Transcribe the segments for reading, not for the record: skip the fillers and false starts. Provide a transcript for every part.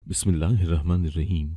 बिस्मिल्लाहिर्रहमानिर्रहीम।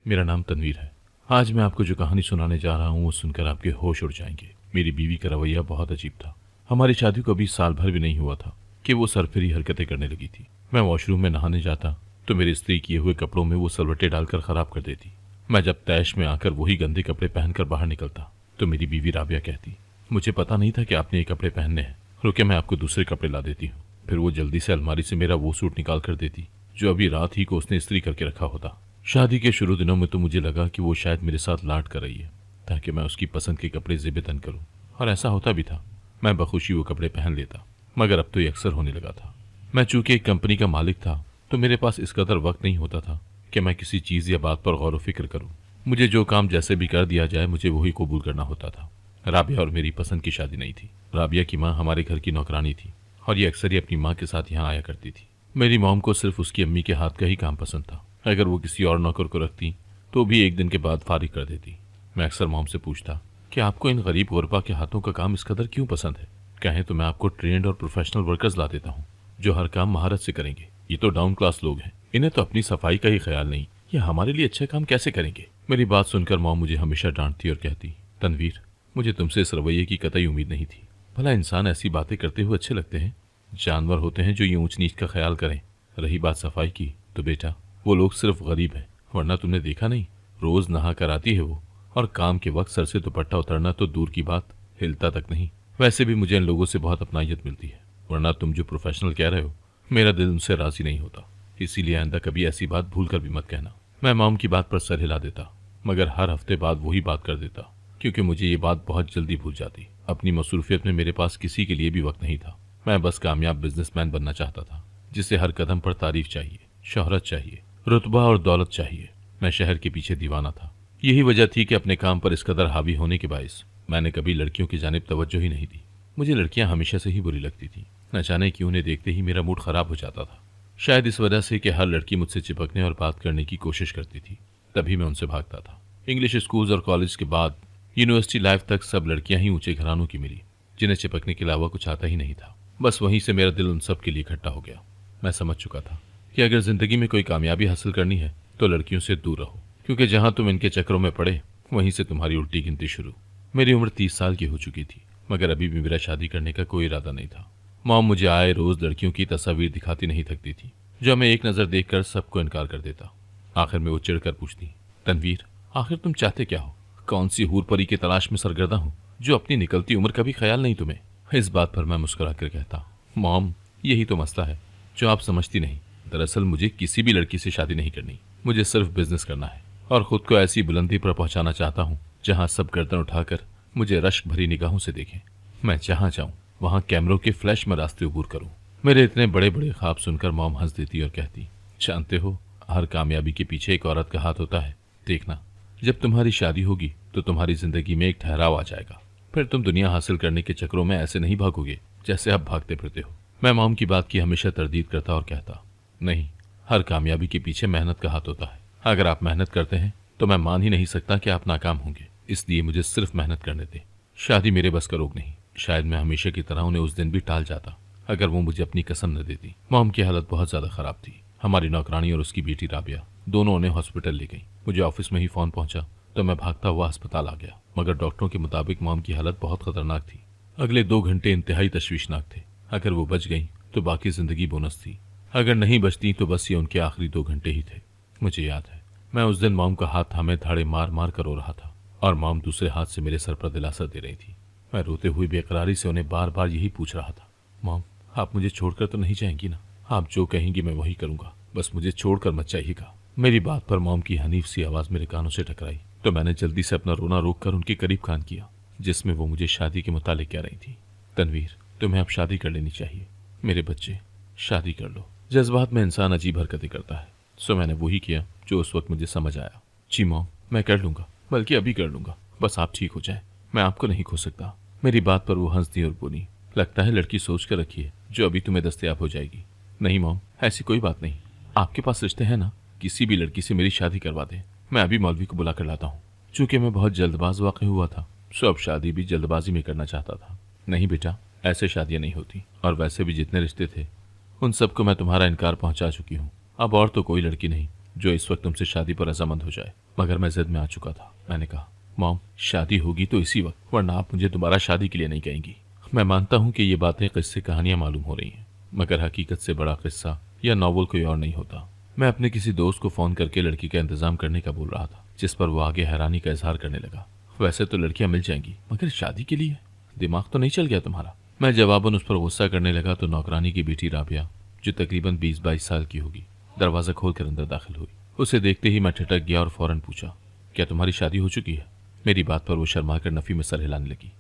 मेरा नाम तनवीर है। आज मैं आपको जो कहानी सुनाने जा रहा हूँ वो सुनकर आपके होश उड़ जाएंगे। मेरी बीवी का रवैया बहुत अजीब था। हमारी शादी को अभी साल भर भी नहीं हुआ था कि वो सरफिरी हरकतें करने लगी थी। मैं वॉशरूम में नहाने जाता तो मेरे इस्त्री किए हुए कपड़ों में वो सलवटें डालकर खराब कर देती। मैं जब तैश में आकर वही गंदे कपड़े पहनकर बाहर निकलता तो मेरी बीवी राबिया कहती, मुझे पता नहीं था कि आपने ये कपड़े पहनने हैं, रुके मैं आपको दूसरे कपड़े ला देती हूँ। फिर वो जल्दी से अलमारी से मेरा वो सूट निकाल कर देती जो अभी रात ही को उसने इस्त्री करके रखा होता। शादी के शुरू दिनों में तो मुझे लगा कि वो शायद मेरे साथ लाड कर रही है ताकि मैं उसकी पसंद के कपड़े ज़ेब-ए-तन करूं, और ऐसा होता भी था। मैं बखुशी वो कपड़े पहन लेता, मगर अब तो ये अक्सर होने लगा था। मैं चूंकि एक कंपनी का मालिक था तो मेरे पास इस कदर वक्त नहीं होता था कि मैं किसी चीज़ या बात पर गौर व फिक्र करूं। मुझे जो काम जैसे भी कर दिया जाए मुझे वही कबूल करना होता था। राबिया और मेरी पसंद की शादी नहीं थी। राबिया की माँ हमारे घर की नौकरानी थी और ये अक्सर ही अपनी माँ के साथ यहाँ आया करती थी। मेरी मॉम को सिर्फ उसकी अम्मी के हाथ का ही काम पसंद था। अगर वो किसी और नौकर को रखती तो भी एक दिन के बाद फारिग कर देती। मैं अक्सर मॉम से पूछता कि आपको इन गरीब गुरबा के हाथों का काम इस कदर क्यों पसंद है। कहें तो मैं आपको ट्रेंड और प्रोफेशनल वर्कर्स ला देता हूँ जो हर काम महारत से करेंगे। ये तो डाउन क्लास लोग हैं, इन्हें तो अपनी सफाई का ही ख्याल नहीं, ये हमारे लिए अच्छे काम कैसे करेंगे। मेरी बात सुनकर मॉम मुझे हमेशा डांटती और कहती, तनवीर, मुझे तुमसे इस रवैये की कतई उम्मीद नहीं थी। भला इंसान ऐसी बातें करते हुए अच्छे लगते हैं? जानवर होते हैं जो ये ऊंच नीच का ख्याल करें। रही बात सफाई की तो बेटा, वो लोग सिर्फ गरीब हैं, वरना तुमने देखा नहीं, रोज नहा कर आती है वो, और काम के वक्त सर से दुपट्टा उतरना तो दूर की बात, हिलता तक नहीं। वैसे भी मुझे इन लोगों से बहुत अपनाइयत मिलती है, वरना तुम जो प्रोफेशनल कह रहे हो मेरा दिल उनसे राजी नहीं होता। इसीलिए आइंदा कभी ऐसी बात भूल कर भी मत कहना। मैं मॉम की बात पर सर हिला देता, मगर हर हफ्ते बाद वही बात कर देता, क्योंकि मुझे ये बात बहुत जल्दी भूल जाती। अपनी मसरूफियत में मेरे पास किसी के लिए भी वक्त नहीं था। मैं बस कामयाब बिजनेसमैन बनना चाहता था जिसे हर कदम पर तारीफ चाहिए, शोहरत चाहिए, रुतबा और दौलत चाहिए। मैं शहर के पीछे दीवाना था। यही वजह थी कि अपने काम पर इस कदर हावी होने के बायस मैंने कभी लड़कियों की जानिब तवज्जो ही नहीं दी। मुझे लड़कियां हमेशा से ही बुरी लगती थी। न जाने कि उन्हें देखते ही मेरा मूड खराब हो जाता था। शायद इस वजह से कि हर लड़की मुझसे चिपकने और बात करने की कोशिश करती थी, तभी मैं उनसे भागता था। इंग्लिश स्कूल और कॉलेज के बाद यूनिवर्सिटी लाइफ तक सब लड़कियां ही ऊंचे घरानों की मिली जिन्हें चिपकने के अलावा कुछ आता ही नहीं था। बस वहीं से मेरा दिल उन सब के लिए इकट्ठा हो गया। मैं समझ चुका था कि अगर जिंदगी में कोई कामयाबी हासिल करनी है तो लड़कियों से दूर रहो, क्योंकि जहां तुम इनके चक्रों में पड़े वहीं से तुम्हारी उल्टी गिनती शुरू। मेरी उम्र 30 साल की हो चुकी थी, मगर अभी भी मेरा शादी करने का कोई इरादा नहीं था। मॉम मुझे आए रोज लड़कियों की तस्वीर दिखाती नहीं थकती थी, जो मैं एक नज़र देखकर सबको इनकार कर देता। आखिर में वो चिढ़कर पूछती, तनवीर, आखिर तुम चाहते क्या हो? कौन सी हूर परी की तलाश में सरगर्दा हूँ जो अपनी निकलती उम्र का भी ख्याल नहीं तुम्हें? इस बात पर मैं मुस्कुरा कर कहता, मॉम, यही तो मसला है जो आप समझती नहीं। दरअसल मुझे किसी भी लड़की से शादी नहीं करनी, मुझे सिर्फ बिजनेस करना है और खुद को ऐसी बुलंदी पर पहुंचाना चाहता हूं जहां सब गर्दन उठाकर मुझे रश्क भरी निगाहों से देखें। मैं जहां जाऊं वहां कैमरों के फ्लैश में रास्ते अबूर करूं। मेरे इतने बड़े बड़े ख्वाब सुनकर मॉम हंस देती और कहती, जानते हो, हर कामयाबी के पीछे एक औरत का हाथ होता है। देखना, जब तुम्हारी शादी होगी तो तुम्हारी जिंदगी में एक ठहराव आ जाएगा। फिर तुम दुनिया हासिल करने के चक्रों में ऐसे नहीं भागोगे जैसे अब भागते फिरते हो। मैं मॉम की बात की हमेशा तरदीद करता और कहता, नहीं, हर कामयाबी के पीछे मेहनत का हाथ होता है। अगर आप मेहनत करते हैं तो मैं मान ही नहीं सकता कि आप नाकाम होंगे, इसलिए मुझे सिर्फ मेहनत करने दें। शादी मेरे बस का रोग नहीं। शायद मैं हमेशा की तरह उन्हें उस दिन भी टाल जाता अगर वो मुझे अपनी कसम न देती। मॉम की हालत बहुत ज्यादा खराब थी। हमारी नौकरानी और उसकी बेटी राबिया दोनों उन्हें हॉस्पिटल ले गई। मुझे ऑफिस में ही फोन पहुंचा तो मैं भागता हुआ अस्पताल आ गया, मगर डॉक्टरों के मुताबिक मॉम की हालत बहुत खतरनाक थी। अगले 2 घंटे इंतहाई तशवीशनाक थे। अगर वो बच गई तो बाकी जिंदगी बोनस थी, अगर नहीं बचती तो बस ये उनके आखिरी 2 घंटे ही थे। मुझे याद है, मैं उस दिन मॉम का हाथ थामे धाड़े मार मार कर रो रहा था और मॉम दूसरे हाथ से मेरे सर पर दिलासा दे रही थी। मैं रोते हुए बेकरारी से उन्हें बार बार यही पूछ रहा था, मॉम, आप मुझे छोड़कर तो नहीं जाएंगी ना? आप जो कहेंगी मैं वही करूंगा, बस मुझे छोड़कर मत जाइएगा। मेरी बात पर मॉम की हनीफ सी आवाज मेरे कानों से टकराई तो मैंने जल्दी से अपना रोना रोककर उनके करीब कान किया, जिसमें वो मुझे शादी के मुतालिक कह रही थी। तनवीर, तुम्हें अब शादी कर लेनी चाहिए। मेरे बच्चे, शादी कर लो। जज्बात में इंसान अजीब हरकतें करता है, सो मैंने वही किया जो उस वक्त मुझे समझ आया। जी मॉम, मैं कर लूंगा, बल्कि अभी कर लूंगा, बस आप ठीक हो जाए। मैं आपको नहीं खो सकता। मेरी बात पर वो हंस दी और बोली, लगता है लड़की सोच कर रखी है जो अभी तुम्हें दस्तयाब हो जाएगी। नहीं मॉम, ऐसी कोई बात नहीं। आपके पास रिश्ते हैं ना, किसी भी लड़की से मेरी शादी करवा दें। मैं अभी मौलवी को बुला कर लाता हूँ। चूंकि मैं बहुत जल्दबाज वाक़ हुआ था, सो अब शादी भी जल्दबाजी में करना चाहता था। नहीं बेटा, ऐसे शादियां नहीं होती, और वैसे भी जितने रिश्ते थे उन सबको मैं तुम्हारा इनकार पहुंचा चुकी हूँ। अब और तो कोई लड़की नहीं जो इस वक्त तुमसे शादी पर रजामंद हो जाए। मगर मैं जिद में आ चुका था। मैंने कहा, मॉम, शादी होगी तो इसी वक्त, वरना आप मुझे दोबारा शादी के लिए नहीं कहेंगी। मैं मानता हूँ कि ये बातें किस्से कहानियां मालूम हो रही हैं, मगर हकीकत से बड़ा किस्सा या नॉवल कोई और नहीं होता। मैं अपने किसी दोस्त को फोन करके लड़की का इंतजाम करने का बोल रहा था, जिस पर वो आगे हैरानी का इजहार करने लगा। वैसे तो लड़कियां मिल जाएंगी, मगर शादी के लिए? दिमाग तो नहीं चल गया तुम्हारा? मैं जवाबन उस पर गुस्सा करने लगा तो नौकरानी की बेटी राबिया, जो तकरीबन 20-22 साल की होगी, दरवाजा खोलकर अंदर दाखिल हुई। उसे देखते ही मैं ठिठक गया और फौरन पूछा, क्या तुम्हारी शादी हो चुकी है? मेरी बात पर वो शर्माकर नफी में सर हिलाने लगी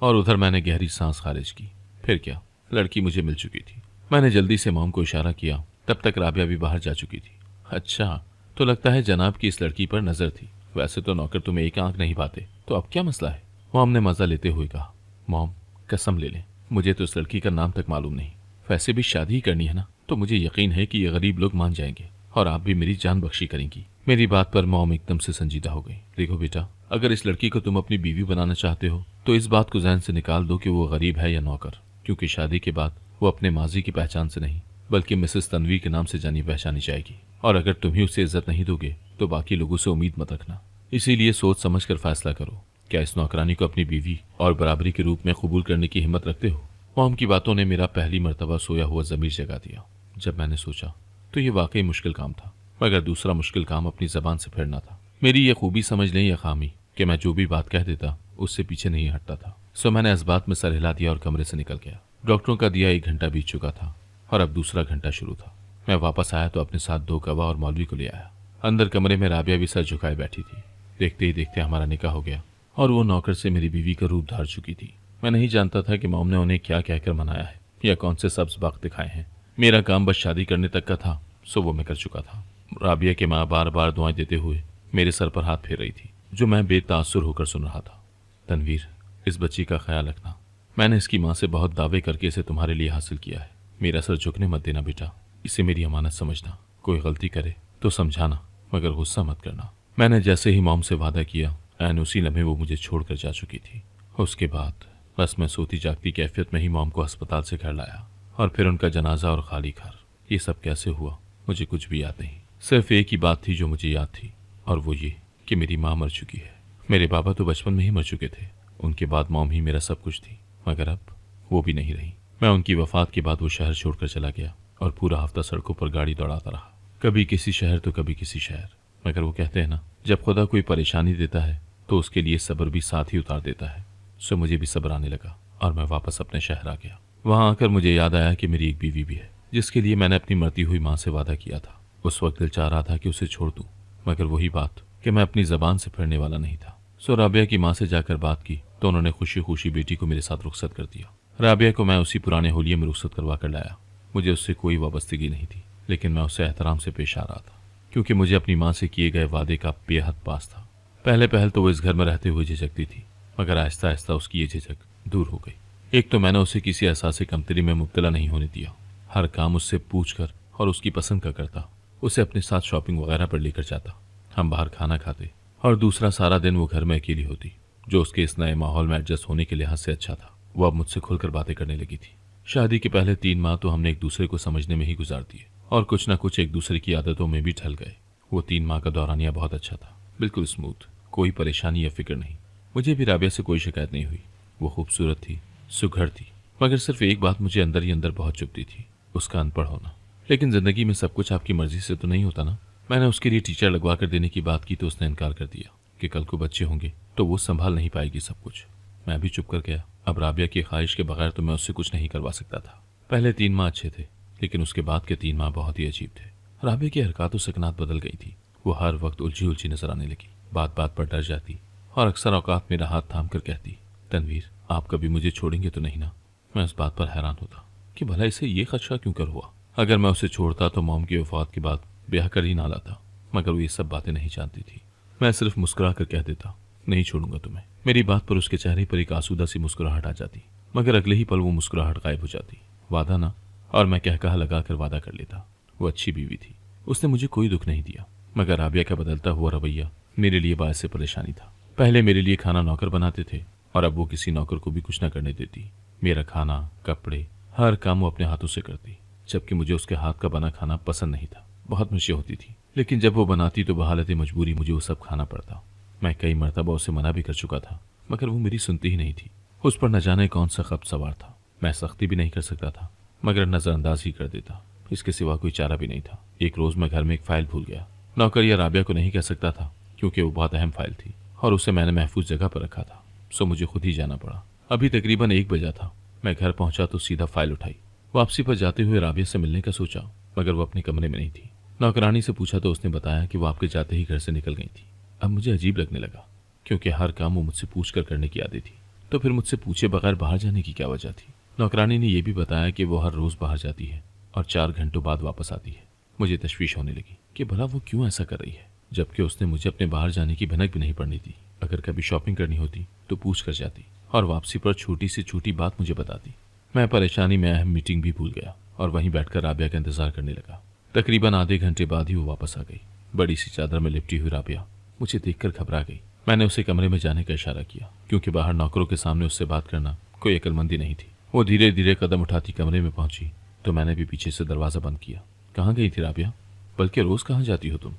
और उधर मैंने गहरी सांस खारिज की। फिर क्या, लड़की मुझे मिल चुकी थी। मैंने जल्दी से मॉम को इशारा किया, तब तक राबिया भी बाहर जा चुकी थी। अच्छा, तो लगता है जनाब की इस लड़की पर नजर थी। वैसे तो नौकर तुम्हें एक आंख नहीं पाते, तो अब क्या मसला है? मॉम ने मजा लेते हुए कहा, मॉम कसम ले लें, मुझे तो इस लड़की का नाम तक मालूम नहीं। वैसे भी शादी ही करनी है ना, तो मुझे यकीन है कि ये गरीब लोग मान जाएंगे और आप भी मेरी जान बख्शी करेंगी। मेरी बात पर मॉम एकदम से संजीदा हो गई। देखो बेटा, अगर इस लड़की को तुम अपनी बीवी बनाना चाहते हो तो इस बात को जहन से निकाल दो कि वो गरीब है या नौकर, क्योंकि शादी के बाद वो अपने माजी की पहचान से नहीं बल्कि मिसेस तनवीर के नाम से जानी पहचानी जाएगी। और अगर तुम ही उसे इज्जत नहीं दोगे तो बाकी लोगों से उम्मीद मत रखना। इसीलिए सोच समझ कर फैसला करो, क्या इस नौकरानी को अपनी बीवी और बराबरी के रूप में कबूल करने की हिम्मत रखते हो? मॉम की बातों ने मेरा पहली मर्तबा सोया हुआ ज़मीर जगा दिया। जब मैंने सोचा तो ये वाकई मुश्किल काम था, मगर दूसरा मुश्किल काम अपनी जबान से फिरना था। मेरी ये खूबी समझ लें या खामी कि मैं जो भी बात कह देता उससे पीछे नहीं हटता था। सो मैंने इस बात में सर हिला दिया और कमरे से निकल गया। डॉक्टरों का दिया 1 घंटा बीत चुका था और अब दूसरा घंटा शुरू था। मैं वापस आया तो अपने साथ 2 गवाह और मौलवी को ले आया। अंदर कमरे में राबिया भी सर झुकाए बैठी थी। देखते ही देखते हमारा निकाह हो गया और वो नौकर से मेरी बीवी का रूप धार चुकी थी। मैं नहीं जानता था कि मॉम ने उन्हें क्या कहकर मनाया है या कौन से सब्ज बाग दिखाए हैं। मेरा काम बस शादी करने तक का था, सो वो मैं कर चुका था। राबिया की माँ बार बार दुआएं देते हुए मेरे सर पर हाथ फेर रही थी, जो मैं बेतासुर होकर सुन रहा था। तनवीर, इस बच्ची का ख्याल रखना। मैंने इसकी माँ से बहुत दावे करके इसे तुम्हारे लिए हासिल किया है। मेरा सर झुकने मत देना बेटा, इसे मेरी अमानत समझना। कोई गलती करे तो समझाना, मगर गुस्सा मत करना। मैंने जैसे ही मॉम से वादा किया, ऐन उसी लम्हे वो मुझे छोड़कर जा चुकी थी। उसके बाद बस मैं सोती जागती कैफियत में ही मॉम को अस्पताल से घर लाया और फिर उनका जनाजा और खाली घर। ये सब कैसे हुआ मुझे कुछ भी याद नहीं। सिर्फ एक ही बात थी जो मुझे याद थी, और वो ये कि मेरी माँ मर चुकी है। मेरे बाबा तो बचपन में ही मर चुके थे, उनके बाद मॉम ही मेरा सब कुछ थी, मगर अब वो भी नहीं रही। मैं उनकी वफात के बाद वो शहर छोड़कर चला गया और पूरा हफ्ता सड़कों पर गाड़ी दौड़ाता रहा, कभी किसी शहर तो कभी किसी शहर। मगर वो कहते हैं ना, जब खुदा कोई परेशानी देता है तो उसके लिए सब्र भी साथ ही उतार देता है। सो मुझे भी सब्र आने लगा और मैं वापस अपने शहर आ गया। वहां आकर मुझे याद आया कि मेरी एक बीवी भी है, जिसके लिए मैंने अपनी मरती हुई माँ से वादा किया था। उस वक्त दिल चाह रहा था कि उसे छोड़ दूं, मगर वही बात कि मैं अपनी जबान से फिरने वाला नहीं था। सो राबिया की माँ से जाकर बात की तो उन्होंने खुशी खुशी बेटी को मेरे साथ रुखसत कर दिया। राबिया को मैं उसी पुराने होलिये में रुखसत करवा कर लाया। मुझे उससे कोई वाबस्तगी नहीं थी, लेकिन मैं उससे एहतराम से पेश आ रहा था, क्योंकि मुझे अपनी माँ से किए गए वादे का बेहद पास था। पहले पहल तो वो इस घर में रहते हुए झिझकती थी, मगर आहिस्ता आहिस्ता उसकी ये झिझक दूर हो गई। एक तो मैंने उसे किसी एहसास कमतरी में मुब्तला नहीं होने दिया। हर काम उससे पूछकर और उसकी पसंद का करता। उसे अपने साथ शॉपिंग वगैरह पर लेकर जाता, हम बाहर खाना खाते, और दूसरा सारा दिन वो घर में अकेली होती, जो उसके इस नए माहौल में एडजस्ट होने के लिहाज से अच्छा था। वो अब मुझसे खुलकर बातें करने लगी थी। शादी के पहले 3 माह तो हमने एक दूसरे को समझने में ही गुजार दिए और कुछ ना कुछ एक दूसरे की आदतों में भी ढल गए। वो 3 माह का दौरानिया बहुत अच्छा था, बिल्कुल स्मूथ, कोई परेशानी या फिक्र नहीं। मुझे भी राबिया से कोई शिकायत नहीं हुई। वो खूबसूरत थी, सुघड़ थी, मगर सिर्फ एक बात मुझे अंदर ही अंदर बहुत चुभती थी, उसका अनपढ़ होना। लेकिन जिंदगी में सब कुछ आपकी मर्जी से तो नहीं होता ना। मैंने उसके लिए टीचर लगवा कर देने की बात की तो उसने इनकार कर दिया कि कल को बच्चे होंगे तो वो संभाल नहीं पाएगी सब कुछ। मैं भी चुप कर गया। अब राबिया की ख्वाहिश के बगैर तो मैं उससे कुछ नहीं करवा सकता था। पहले 3 माह अच्छे थे, लेकिन उसके बाद के 3 माह बहुत ही अजीब थे। राबिया की हरकत और सकनात बदल गई थी। वो हर वक्त उलझी उलझी नजर आने लगी, बात बात पर डर जाती और अक्सर औकात मेरा हाथ थाम कर कहती, तनवीर, आप कभी मुझे छोड़ेंगे तो नहीं ना? मैं उस बात पर हैरान होता कि भला इसे ये खदशा क्यों कर हुआ। अगर मैं उसे छोड़ता तो मॉम की वफात के बाद ब्याह कर ही ना लाता, मगर वो ये सब बातें नहीं जानती थी। मैं सिर्फ मुस्कुरा कर कह देता, नहीं छोड़ूंगा तुम्हें। मेरी बात पर उसके चेहरे पर एक आसूदा सी मुस्कुराहट आ जाती, मगर अगले ही पल वो मुस्कुराहट गायब हो जाती। वादा ना, और मैं कहकहा लगा कर वादा कर लेता। वो अच्छी बीवी थी, उसने मुझे कोई दुख नहीं दिया, मगर राबिया का बदलता हुआ रवैया मेरे लिए बायस परेशानी था। पहले मेरे लिए खाना नौकर बनाते थे और अब वो किसी नौकर को भी कुछ न करने देती। मेरा खाना, कपड़े, हर काम वो अपने हाथों से करती। जबकि मुझे उसके हाथ का बना खाना पसंद नहीं था। बहुत मुश्किल होती थी, लेकिन जब वो बनाती तो बहालत मजबूरी मुझे वो सब खाना पड़ता। मैं कई मरतबा उसे मना भी कर चुका था, मगर वो मेरी सुनती ही नहीं थी। उस पर न जाने कौन सा खब्त सवार था। मैं सख्ती भी नहीं कर सकता था, मगर नजरअंदाज ही कर देता। इसके सिवा कोई चारा भी नहीं था। एक रोज मैं घर में एक फाइल भूल गया। नौकर या राबिया को नहीं कह सकता था, क्योंकि वो बहुत अहम फाइल थी और उसे मैंने महफूज जगह पर रखा था। सो मुझे खुद ही जाना पड़ा। अभी तकरीबन 1 बजा था। मैं घर पहुंचा तो सीधा फाइल उठाई। वापसी पर जाते हुए राबिया से मिलने का सोचा, मगर वो अपने कमरे में नहीं थी। नौकरानी से पूछा तो उसने बताया कि वो आपके जाते ही घर से निकल गई थी। अब मुझे अजीब लगने लगा, क्योंकि हर काम वो मुझसे पूछ कर करने की आदत थी, तो फिर मुझसे पूछे बगैर बाहर जाने की क्या वजह थी। नौकरानी ने यह भी बताया कि वो हर रोज बाहर जाती है और 4 घंटों बाद वापस आती है। मुझे तशवीश होने लगी कि भला वो क्यों ऐसा कर रही है, जबकि उसने मुझे अपने बाहर जाने की भनक भी नहीं पड़नी दी। अगर कभी शॉपिंग करनी होती तो पूछ कर जाती और वापसी पर छोटी से छोटी बात मुझे बताती। मैं परेशानी में अहम मीटिंग भी भूल गया और वहीं बैठकर राबिया का इंतजार करने लगा। तकरीबन आधे घंटे बाद ही वो वापस आ गई। बड़ी सी चादर में लिपटी हुई राबिया मुझे देखकर घबरा गई। मैंने उसे कमरे में जाने का इशारा किया, क्योंकि बाहर नौकरों के सामने उससे बात करना कोई अक्लमंदी नहीं थी। वो धीरे धीरे कदम उठाती कमरे में पहुंची तो मैंने भी पीछे से दरवाजा बंद किया। कहाँ गई थी राबिया? बल्कि रोज कहाँ जाती हो तुम?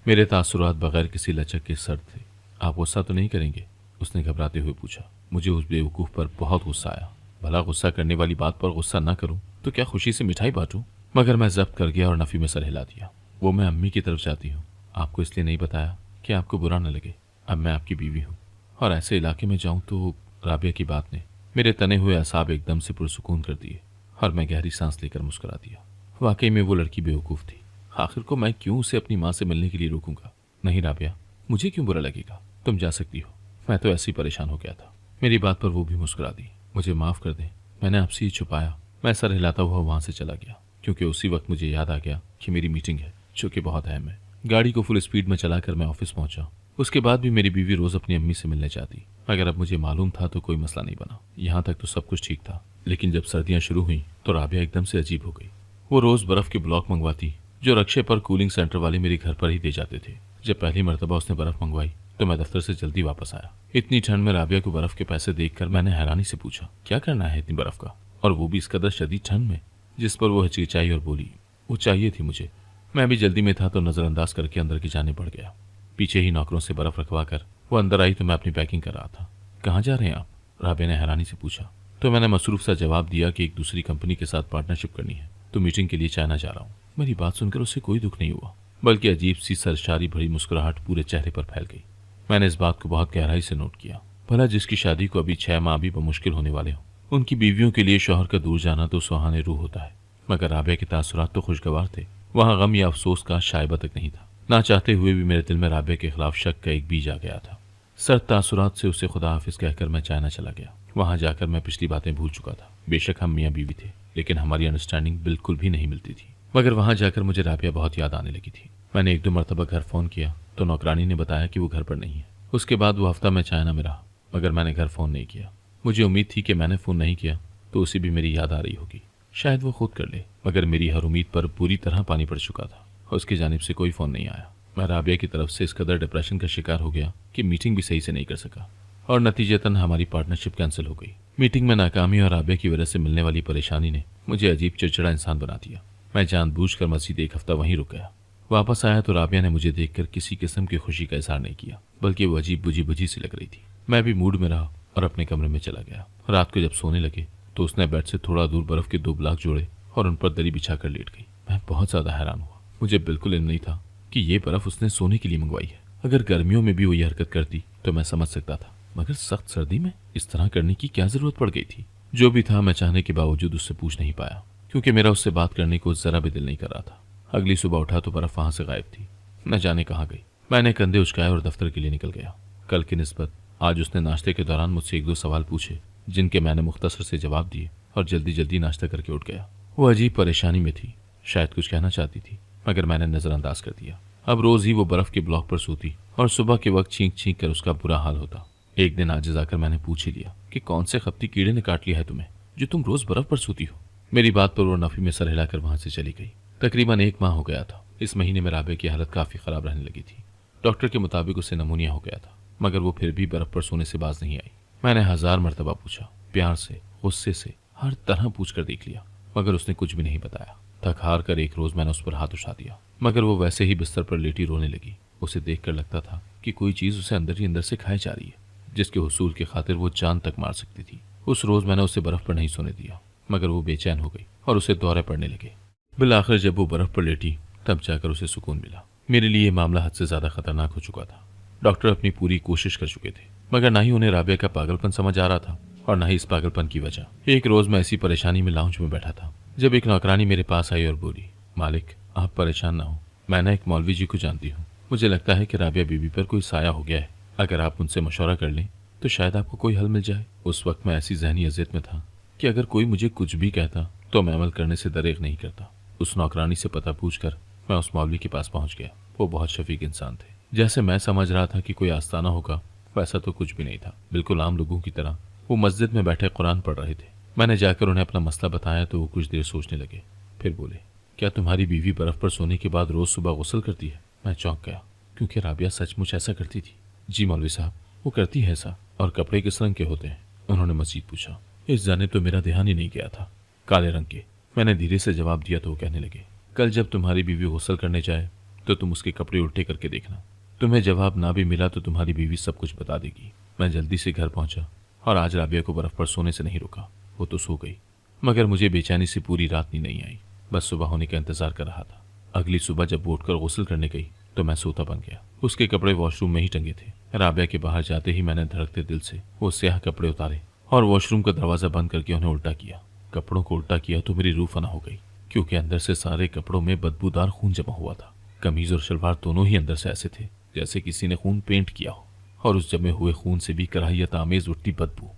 मेरे तासुरात बगैर किसी लचक के सर्द थे। आप गुस्सा तो नहीं करेंगे? उसने घबराते हुए पूछा। मुझे उस बेवकूफ़ पर बहुत गुस्सा आया। भला गुस्सा करने वाली बात पर गुस्सा न करूं तो क्या खुशी से मिठाई बांटूं? मगर मैं जब्त कर गया और नफ़ी में सर हिला दिया। वो मैं अम्मी की तरफ जाती हूँ। आपको इसलिए नहीं बताया कि आपको बुरा न लगे। अब मैं आपकी बीवी हूँ और ऐसे इलाके में जाऊँ तो। राबिया की बात ने मेरे तने हुए असाब एकदम से पुरसुकून कर दिए और मैं गहरी सांस लेकर मुस्कुरा दिया। वाकई में वो लड़की बेवकूफ़ थी। आखिर को मैं क्यों उसे अपनी माँ से मिलने के लिए रोकूंगा? नहीं राबिया, मुझे क्यों बुरा लगेगा? तुम जा सकती हो। मैं तो ऐसे ही परेशान हो गया था। मेरी बात पर वो भी मुस्कुरा दी। मुझे माफ़ कर दें, मैंने आपसे ही छुपाया। मैं सर हिलाता हुआ वहाँ से चला गया, क्योंकि उसी वक्त मुझे याद आ गया कि मेरी मीटिंग है, जो कि बहुत अहम है। गाड़ी को फुल स्पीड में चलाकर मैं ऑफिस पहुंचा। उसके बाद भी मेरी बीवी रोज़ अपनी अम्मी से मिलने जाती, मगर अब मुझे मालूम था तो कोई मसला नहीं बना। यहाँ तक तो सब कुछ ठीक था, लेकिन जब सर्दियाँ शुरू हुई तो राबिया एकदम से अजीब हो गई। वो रोज़ बर्फ़ के ब्लॉक मंगवाती, जो रक्शे पर कूलिंग सेंटर वाले मेरे घर पर ही दे जाते थे। जब पहली मरतबा उसने बर्फ़ मंगवाई तो मैं दफ्तर से जल्दी वापस आया। इतनी ठंड में राबिया को बर्फ़ के पैसे देखकर मैंने हैरानी से पूछा, क्या करना है इतनी बर्फ़ का, और वो भी इस कदर शदीद ठंड में? जिस पर वो हिचकिचाई और बोली, वो चाहिए थी मुझे। मैं भी जल्दी में था तो नज़रअंदाज करके अंदर की जाने बढ़ गया। पीछे ही नौकरों से बर्फ़ रखवा कर वो अंदर आई तो मैं अपनी पैकिंग कर रहा था। कहाँ जा रहे हैं आप? राबिया ने हैरानी से पूछा। तो मैंने मसरूफ सा जवाब दिया कि एक दूसरी कंपनी के साथ पार्टनरशिप करनी है, तो मीटिंग के लिए चाइना जा रहा हूँ। मेरी बात सुनकर उसे कोई दुख नहीं हुआ, बल्कि अजीब सी सरशारी भरी मुस्कुराहट पूरे चेहरे पर फैल गई। मैंने इस बात को बहुत गहराई से नोट किया। भला जिसकी शादी को अभी 6 माह भी बमुश्किल होने वाले हों, उनकी बीवियों के लिए शौहर का दूर जाना तो सुहाने रूह होता है। मगर राबिया के तासुरात तो खुशगवार थे। वहाँ गम या अफसोस का शायबा तक नहीं था। ना चाहते हुए भी मेरे दिल में राबिया के खिलाफ शक का एक बीज आ गया था। सर्द तासुरात से उसे खुदा हाफिज कहकर मैं चाइना चला गया। वहाँ जाकर मैं पिछली बातें भूल चुका था। बेशक हम मियाँ बीवी थे, लेकिन हमारी अंडरस्टैंडिंग बिल्कुल भी नहीं मिलती थी। मगर वहाँ जाकर मुझे राबिया बहुत याद आने लगी थी। मैंने 1-2 मरतबा घर फ़ोन किया तो नौकरानी ने बताया कि वो घर पर नहीं है। उसके बाद वो हफ्ता मैं चाइना में रहा, मगर मैंने घर फ़ोन नहीं किया। मुझे उम्मीद थी कि मैंने फ़ोन नहीं किया तो उसे भी मेरी याद आ रही होगी, शायद वो खुद कर ले। मगर मेरी हर उम्मीद पर पूरी तरह पानी पड़ चुका था। उसकी जानिब से कोई फ़ोन नहीं आया। मैं राबिया की तरफ से इस कदर डिप्रेशन का शिकार हो गया कि मीटिंग भी सही से नहीं कर सका और नतीजतन हमारी पार्टनरशिप कैंसिल हो गई। मीटिंग में नाकामी और राबिया की वजह से मिलने वाली परेशानी ने मुझे अजीब चिड़चिड़ा इंसान बना दिया। मैं जानबूझकर मस्जिद 1 हफ्ता वहीं रुक गया। वापस आया तो राबिया ने मुझे देखकर किसी किस्म की खुशी का इजहार नहीं किया, बल्कि वो अजीब बुझी सी लग रही थी। मैं भी मूड में रहा और अपने कमरे में चला गया। रात को जब सोने लगे तो उसने बेड से थोड़ा दूर बर्फ के 2 ब्लॉक जोड़े और उन पर दरी बिछाकर लेट गई। मैं बहुत ज्यादा हैरान हुआ। मुझे बिल्कुल इल्म नहीं था कि ये बर्फ उसने सोने के लिए मंगवाई है। अगर गर्मियों में भी वो ये हरकत करती तो मैं समझ सकता था, मगर सख्त सर्दी में इस तरह करने की क्या जरूरत पड़ गई थी? जो भी था, मैं चाहने के बावजूद उससे पूछ नहीं पाया, क्योंकि मेरा उससे बात करने को जरा भी दिल नहीं कर रहा था। अगली सुबह उठा तो बर्फ वहां से गायब थी, न जाने कहाँ गई। मैंने कंधे उचकाए और दफ्तर के लिए निकल गया। कल की निस्बत आज उसने नाश्ते के दौरान मुझसे 1-2 सवाल पूछे, जिनके मैंने मुख्तसर से जवाब दिए और जल्दी जल्दी नाश्ता करके उठ गया। वो अजीब परेशानी में थी, शायद कुछ कहना चाहती थी, मगर मैंने नजरअंदाज कर दिया। अब रोज ही वो बर्फ के ब्लॉक पर सोती और सुबह के वक्त छींक छींक कर उसका बुरा हाल होता। एक दिन आज जाकर मैंने पूछ ही लिया कि कौन से खपती कीड़े ने काट लिया है तुम्हें, जो तुम रोज बर्फ पर सोती हो। मेरी बात पर वो नफी में सर हिलाकर वहां से चली गई। तकरीबन 1 माह हो गया था। इस महीने में राबिया की हालत काफी खराब रहने लगी थी। डॉक्टर के मुताबिक उसे नमूनिया हो गया था, मगर वो फिर भी बर्फ पर सोने से बाज नहीं आई। मैंने 1000 मरतबा पूछा, प्यार से, गुस्से से, हर तरह पूछ कर देख लिया, मगर उसने कुछ भी नहीं बताया। थक हार कर एक रोज मैंने उस पर हाथ उठा दिया, मगर वो वैसे ही बिस्तर पर लेटी रोने लगी। उसे देखकर लगता था कि कोई चीज उसे अंदर ही अंदर से खाई जा रही है, जिसके हुसूल की खातिर वो जान तक मार सकती थी। उस रोज मैंने उसे बर्फ पर नहीं सोने दिया, मगर वो बेचैन हो गई और उसे दौरे पड़ने लगे। बिल आखिर जब वो बर्फ पर लेटी तब जाकर उसे सुकून मिला। मेरे लिए मामला हद से ज्यादा खतरनाक हो चुका था। डॉक्टर अपनी पूरी कोशिश कर चुके थे, मगर ना ही उन्हें राबिया का पागलपन समझ आ रहा था और न ही इस पागलपन की वजह। एक रोज मैं ऐसी परेशानी में लाउंज में बैठा था जब एक नौकरानी मेरे पास आई और बोली, मालिक आप परेशान ना हो, मैं ना एक मौलवी जी को जानती हूँ। मुझे लगता है कि राबिया बीबी पर कोई साया हो गया है। अगर आप उनसे मशवरा कर लें तो शायद आपको कोई हल मिल जाए। उस वक्त मैं ऐसी जहनी अजियत में था कि अगर कोई मुझे कुछ भी कहता तो मैं अमल करने से दरेक नहीं करता। उस नौकरानी से पता पूछकर मैं उस मौलवी के पास पहुंच गया। वो बहुत शफीक इंसान थे। जैसे मैं समझ रहा था कि कोई आस्ताना होगा, वैसा तो कुछ भी नहीं था। बिल्कुल आम लोगों की तरह वो मस्जिद में बैठे कुरान पढ़ रहे थे। मैंने जाकर उन्हें अपना मसला बताया तो वो कुछ देर सोचने लगे, फिर बोले, क्या तुम्हारी बीवी बर्फ पर सोने के बाद रोज सुबह गुस्ल करती है? मैं चौंक गया, क्योंकि राबिया सचमुच ऐसा करती थी। जी मौलवी साहब, वो करती है ऐसा। और कपड़े किस रंग के होते हैं? उन्होंने मजीद पूछा। इस जाने तो मेरा ध्यान ही नहीं गया था। काले रंग के, मैंने धीरे से जवाब दिया तो वो कहने लगे, कल जब तुम्हारी बीवी गुस्ल करने जाए तो तुम उसके कपड़े उल्टे करके देखना। तुम्हें जवाब ना भी मिला तो तुम्हारी बीवी सब कुछ बता देगी। मैं जल्दी से घर पहुंचा और आज राबिया को बर्फ पर सोने से नहीं रोका। वो तो सो गई, मगर मुझे बेचैनी से पूरी रात नींद नहीं आई। बस सुबह होने का इंतजार कर रहा था। अगली सुबह जब वो उठकर गुस्ल करने गई तो मैं सोता बन गया। उसके कपड़े वॉशरूम में ही टंगे थे। राबिया के बाहर जाते ही मैंने धड़कते दिल से वो स्याह कपड़े उतारे और वॉशरूम का दरवाजा बंद करके उन्हें उल्टा किया। कपड़ों को उल्टा किया तो मेरी रूह फना हो गई, क्योंकि अंदर से सारे कपड़ों में बदबूदार खून जमा हुआ था। कमीज और शलवार दोनों ही अंदर से ऐसे थे जैसे किसी ने खून पेंट किया हो, और उस जमे हुए खून से भी कराहियत आमेज उठती बदबू।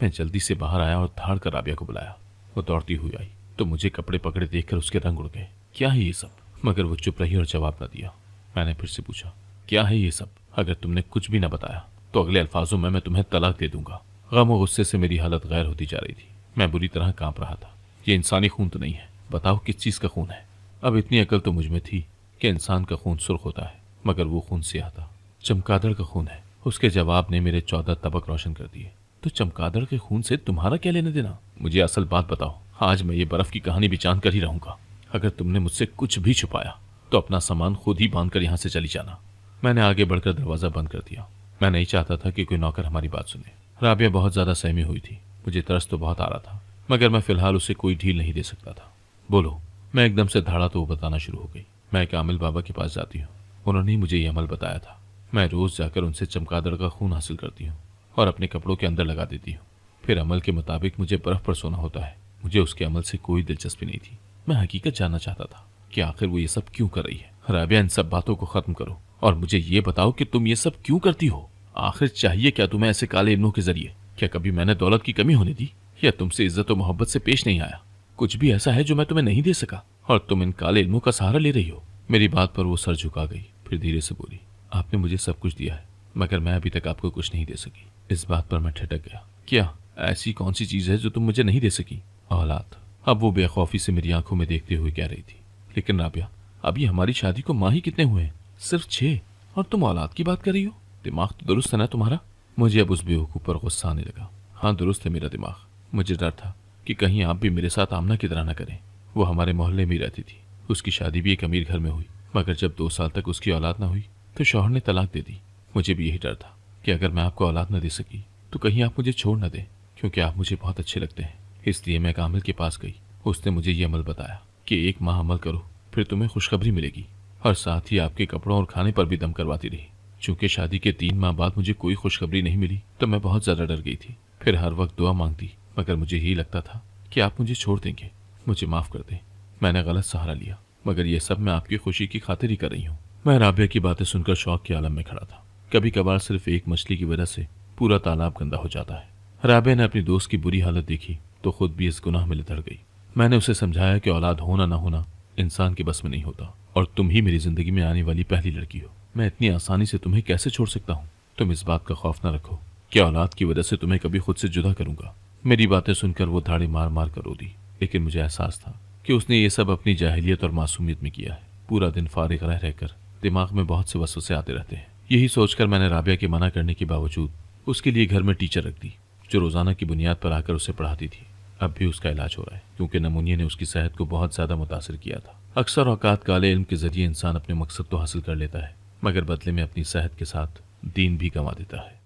मैं जल्दी से बाहर आया और धाड़ कर राबिया को बुलाया। वो दौड़ती हुई आई तो मुझे कपड़े पकड़े देखकर उसके रंग उड़ गए। क्या है ये सब? मगर वो चुप रही और जवाब न दिया। मैंने फिर से पूछा, क्या है ये सब? अगर तुमने कुछ भी न बताया तो अगले अल्फाजों में मैं तुम्हें तलाक दे दूंगा। गम और गुस्से से मेरी हालत गैर होती जा रही थी। मैं बुरी तरह कांप रहा था। ये इंसानी खून तो नहीं है। बताओ किस चीज का खून है? अब इतनी अकल तो मुझ में थी कि इंसान का खून सुर्ख होता है, मगर वो खून स्याह था। चमगादड़ का खून है। उसके जवाब ने मेरे 14 तबक रोशन कर दिए। तो चमगादड़ के खून से तुम्हारा क्या लेने देना? मुझे असल बात बताओ। आज मैं ये बर्फ की कहानी भी जान कर ही रहूंगा। अगर तुमने मुझसे कुछ भी छुपाया तो अपना सामान खुद ही बांध कर यहाँ से चली जाना। मैंने आगे बढ़कर दरवाजा बंद कर दिया। मैं नहीं चाहता था कि कोई नौकर हमारी बात सुने। राबिया बहुत ज्यादा सहमी हुई थी। मुझे तरस तो बहुत आ रहा था, मगर मैं फिलहाल उसे कोई ढील नहीं दे सकता था। बोलो। मैं एकदम से धाड़ा तो वो बताना शुरू हो गई। मैं कामिल बाबा के पास जाती हूँ। उन्होंने मुझे ये अमल बताया था। मैं रोज जाकर उनसे चमगादड़ का खून हासिल करती हूँ और अपने कपड़ों के अंदर लगा देती हूँ। फिर अमल के मुताबिक मुझे बर्फ पर सोना होता है। मुझे उसके अमल से कोई दिलचस्पी नहीं थी। मैं हकीकत जानना चाहता था कि आखिर वो ये सब क्यों कर रही है। राबिया, इन सब बातों को खत्म करो और मुझे ये बताओ कि तुम ये सब क्यों करती हो। आखिर चाहिए क्या तुम्हें ऐसे काले इल्मों के जरिए? क्या कभी मैंने दौलत की कमी होने दी या तुमसे इज्जत और मोहब्बत से पेश नहीं आया? कुछ भी ऐसा है जो मैं तुम्हें नहीं दे सका और तुम इन काले इल्मों का सहारा ले रही हो? मेरी बात पर वो सर झुका गई, फिर धीरे से बोली, आपने मुझे सब कुछ दिया है, मगर मैं अभी तक आपको कुछ नहीं दे सकी। इस बात पर मैं ठिठक गया। क्या ऐसी कौन सी चीज है जो तुम मुझे नहीं दे सकी? औलाद। अब वो बेखौफी से मेरी आंखों में देखते हुए कह रही थी, लेकिन राबिया, अभी हमारी शादी को माह ही कितने हुए हैं? सिर्फ 6, और तुम औलाद की बात कर रही हो? दिमाग तो दुरुस्त है ना तुम्हारा? मुझे अब उस बेवकूफ पर गुस्सा आने लगा। हाँ, दुरुस्त है मेरा दिमाग। मुझे डर था कि कहीं आप भी मेरे साथ आमना की तरह न करें। वो हमारे मोहल्ले में ही रहती थी। उसकी शादी भी एक अमीर घर में हुई, मगर जब 2 साल तक उसकी औलाद न हुई तो शौहर ने तलाक दे दी। मुझे भी यही डर था कि अगर मैं आपको औलाद न दे सकी तो कहीं आप मुझे छोड़ न दें, क्योंकि आप मुझे बहुत अच्छे लगते हैं। इसलिए मैं कामिल के पास गई। उसने मुझे ये अमल बताया कि 1 माह अमल करो, फिर तुम्हें खुशखबरी मिलेगी, और साथ ही आपके कपड़ों और खाने पर भी दम करवाती रही। चूंकि शादी के 3 माह बाद मुझे कोई खुशखबरी नहीं मिली तो मैं बहुत ज्यादा डर गई थी। फिर हर वक्त दुआ मांगती, मगर मुझे यही लगता था कि आप मुझे छोड़ देंगे। मुझे माफ कर दें, मैंने गलत सहारा लिया, मगर यह सब मैं आपकी खुशी की खातिर ही कर रही हूँ। मैं राबिया की बातें सुनकर शौक के आलम में खड़ा था। कभी कभार सिर्फ एक मछली की वजह से पूरा तालाब गंदा हो जाता है। राबिया ने अपनी दोस्त की बुरी हालत देखी तो खुद भी इस गुनाह में लिधड़ गई। मैंने उसे समझाया कि औलाद होना ना होना इंसान के बस में नहीं होता, और तुम ही मेरी जिंदगी में आने वाली पहली लड़की हो। मैं इतनी आसानी से तुम्हें कैसे छोड़ सकता हूँ? तुम इस बात का खौफ न रखो कि औलाद की वजह से तुम्हें कभी खुद से जुदा करूंगा। मेरी बातें सुनकर वो धाड़े मार मार कर रो दी, लेकिन मुझे एहसास था कि उसने ये सब अपनी जाहिलियत और मासूमियत में किया है। पूरा दिन फारिग रह रहकर दिमाग में बहुत से वसवसे आते रहते हैं। यही सोचकर मैंने राबिया के मना करने के बावजूद उसके लिए घर में टीचर रख दी, जो रोजाना की बुनियाद पर आकर उसे पढ़ाती थी। अब भी उसका इलाज हो रहा है, क्योंकि नमूनिया ने उसकी सेहत को बहुत ज्यादा मुतासिर किया था। अक्सर औकात काले इल्म के जरिए इंसान अपने मकसद तो हासिल कर लेता है, मगर बदले में अपनी सेहत के साथ दीन भी गंवा देता है।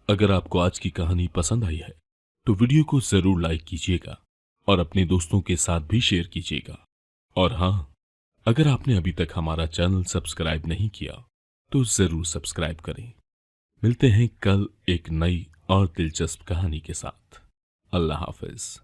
अगर आपको आज की कहानी पसंद आई है तो वीडियो को जरूर लाइक कीजिएगा और अपने दोस्तों के साथ भी शेयर कीजिएगा। और हाँ, अगर आपने अभी तक हमारा चैनल सब्सक्राइब नहीं किया तो जरूर सब्सक्राइब करें। मिलते हैं कल एक नई और दिलचस्प कहानी के साथ। अल्लाह हाफिज।